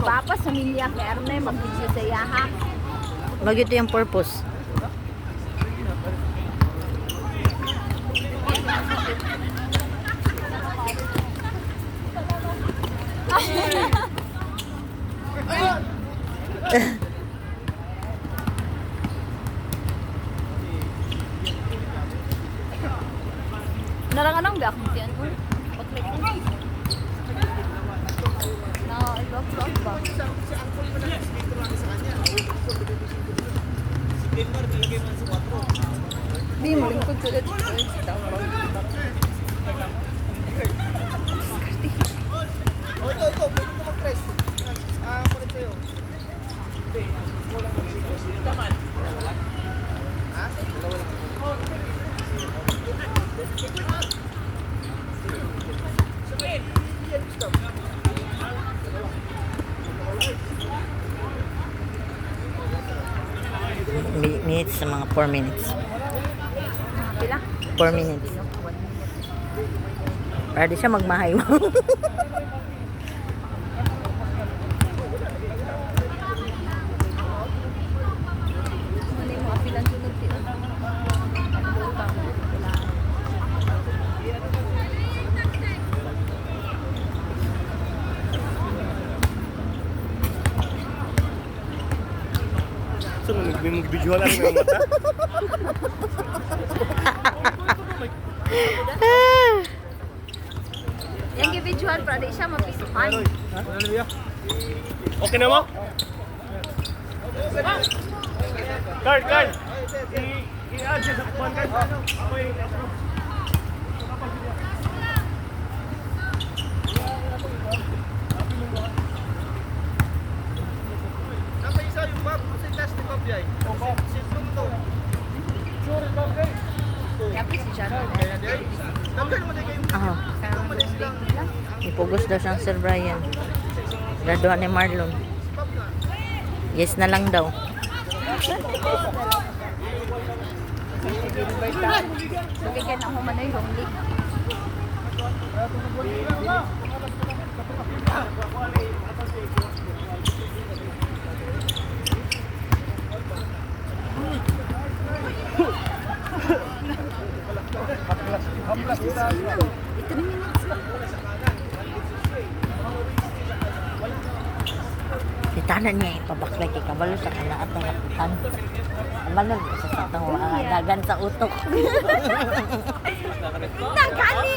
Papas, sumingya kay Erne, mag-video sa yaha. Bagito yung purpose. Naranganang ba akong tiyan? Na, i-vlog ba? Di mo lingkod sulit. Ito, pwede ko mag-press. Kulit sa'yo. Minutes sa mga 4 minutes. Pila? 4 minutes. Para di siya magmahay mo. Ano yung mga pilang sunod sila? So, mag-visual lang yung mata. Yung individual, para di siya mapisukan. Okay na mo? Card! I-add siya sa kupan card. Okay. Napa isa yung bag, kasi test ni Bob yay. System to. Sure, Bob yay. Yapi si Sharon. Dagkan mo na kayo. Aha. Karang big nila. Ipugos daw siyang Sir Brian. Graduhan ni Marlon. Yes na lang daw. Bigyan ako man ay home league. Ito na minutes ba? Itanan niya ipabaklay kay kabalo sa kalaat ng lapitan. Amalon sa satang dagan sa utok. Nagkani!